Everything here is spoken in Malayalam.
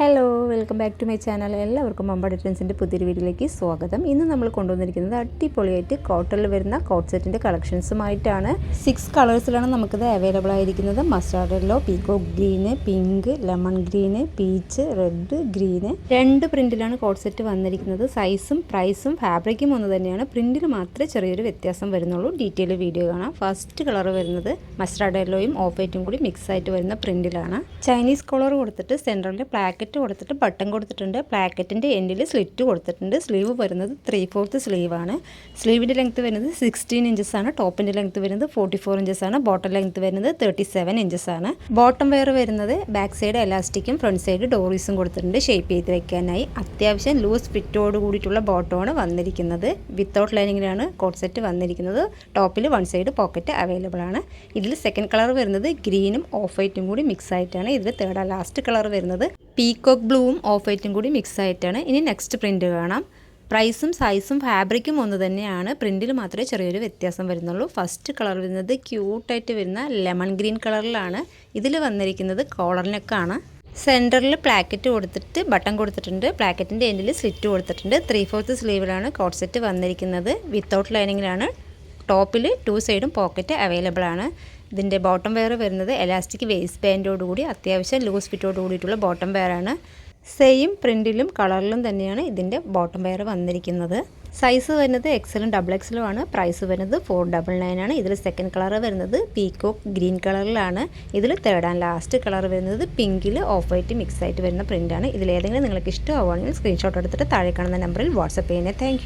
Hello welcome back to my channel. എല്ലാവർക്കും മമ്പ ഡിറ്റൻസിൻ്റെ പുതിയൊരു വീഡിയോയിലേക്ക് സ്വാഗതം. ഇന്ന് നമ്മൾ കൊണ്ടുവന്നിരിക്കുന്നത് അടിപൊളിയായിട്ട് കോട്ടണിൽ വരുന്ന കോട്ട് സെറ്റിൻ്റെ കളക്ഷൻസുമായിട്ടാണ്. 6 കളേഴ്സിലാണ് നമുക്കിത് അവൈലബിൾ ആയിരിക്കുന്നത്. Mustard yellow, peacock green, pink, lemon green, peach, red, green. 2 പ്രിൻറ്റിലാണ് കോട്ട് സെറ്റ് വന്നിരിക്കുന്നത്. സൈസും പ്രൈസും ഫാബ്രിക്കും ഒന്ന് തന്നെയാണ്. പ്രിൻറ്റിൽ മാത്രമേ ചെറിയൊരു വ്യത്യാസം വരുന്നുള്ളൂ. ഡീറ്റെയിൽ വീഡിയോ കാണാം. ഫസ്റ്റ് കളർ വരുന്നത് മസ്റ്റാർഡ് യെല്ലോയും ഓഫ് വൈറ്റും കൂടി മിക്സ് ആയിട്ട് വരുന്ന പ്രിൻറ്റിലാണ്. ചൈനീസ് കോളർ കൊടുത്തിട്ട് സെൻറ്ററിൽ പ്ലാക്കറ്റ് കൊടുത്തിട്ട് ബട്ടൺ കൊടുത്തിട്ടുണ്ട്. പ്ലാക്കറ്റിൻ്റെ എൻഡിൽ സ്ലിറ്റ് കൊടുത്തിട്ടുണ്ട്. സ്ലീവ് വരുന്നത് 3/4 സ്ലീവാണ്. സ്ലീവിൻ്റെ ലെങ്ത്ത് വരുന്നത് 16 ഇഞ്ചസ് ആണ്. ടോപ്പിൻ്റെ ലെങ്ത്ത് വരുന്നത് 44 ഇഞ്ചസ് ആണ്. ബോട്ടം ലെങ്ത്ത് വരുന്നത് 37 ഇഞ്ചസ് ആണ്. ബോട്ടം വെയർ വരുന്നത് ബാക്ക് സൈഡ് എലാസ്റ്റിക്കും ഫ്രണ്ട് സൈഡ് ഡോറീസും കൊടുത്തിട്ടുണ്ട് ഷേപ്പ് ചെയ്ത് വെക്കാനായി. അത്യാവശ്യം ലൂസ് ഫിറ്റോട് കൂടിയിട്ടുള്ള ബോട്ടമാണ് വന്നിരിക്കുന്നത്. വിത്തൗട്ട് ലൈനിങ്ങിലാണ് കോട്ട് സെറ്റ് വന്നിരിക്കുന്നത്. ടോപ്പിൽ 1 സൈഡ് പോക്കറ്റ് അവൈലബിൾ ആണ്. ഇതിൽ സെക്കൻഡ് കളർ വരുന്നത് ഗ്രീനും ഓഫ് വൈറ്റും കൂടി മിക്സ് ആയിട്ടാണ്. ഇതിൽ തേർഡ് ലാസ്റ്റ് കളർ വരുന്നത് പീകോക്ക് ബ്ലൂവും ഓഫ് വൈറ്റും കൂടി മിക്സ് ആയിട്ടാണ്. ഇനി നെക്സ്റ്റ് പ്രിൻറ്റ് കാണാം. പ്രൈസും സൈസും ഫാബ്രിക്കും ഒന്ന് തന്നെയാണ്. പ്രിൻറ്റിൽ മാത്രമേ ചെറിയൊരു വ്യത്യാസം വരുന്നുള്ളൂ. ഫസ്റ്റ് കളർ വരുന്നത് ക്യൂട്ടായിട്ട് വരുന്ന ലെമൺ ഗ്രീൻ കളറിലാണ്. ഇതിൽ വന്നിരിക്കുന്നത് കോളർ നെക്കാണ്. സെൻറ്ററിൽ പ്ലാക്കറ്റ് കൊടുത്തിട്ട് ബട്ടൺ കൊടുത്തിട്ടുണ്ട്. പ്ലാക്കറ്റിൻ്റെ എൻഡിൽ സ്ലിറ്റ് കൊടുത്തിട്ടുണ്ട്. 3/4 സ്ലീവിലാണ് കോട്ട് സെറ്റ് വന്നിരിക്കുന്നത്. വിത്തൗട്ട് ലൈനിങ്ങിലാണ്. ടോപ്പിൽ 2 സൈഡും പോക്കറ്റ് അവൈലബിൾ ആണ്. ഇതിൻ്റെ ബോട്ടം വെയർ വരുന്നത് എലാസ്റ്റിക് വേസ്റ്റ് ബാൻഡോടുകൂടി അത്യാവശ്യം ലൂസ് ഫിറ്റോട് കൂടിയിട്ടുള്ള ബോട്ടം വെയറാണ്. സെയിം പ്രിൻറ്റിലും കളറിലും തന്നെയാണ് ഇതിൻ്റെ ബോട്ടം വെയർ വന്നിരിക്കുന്നത്. സൈസ് വരുന്നത് XL XXL ആണ്. പ്രൈസ് വരുന്നത് 499 ആണ്. ഇതിൽ സെക്കൻഡ് കളർ വരുന്നത് പീകോക്ക് ഗ്രീൻ കളറിലാണ്. ഇതിൽ തേർഡ് ആൻഡ് ലാസ്റ്റ് കളർ വരുന്നത് പിങ്കിൽ ഓഫ് വൈറ്റ് മിക്സ് ആയിട്ട് വരുന്ന പ്രിൻ്റാണ്. ഇതിലേതെങ്കിലും നിങ്ങൾക്ക് ഇഷ്ടമാവുകയാണെങ്കിൽ സ്ക്രീൻഷോട്ട് എടുത്തിട്ട് താഴെ കാണുന്ന നമ്പറിൽ വാട്സപ്പ് ചെയ്യുന്നത്. താങ്ക്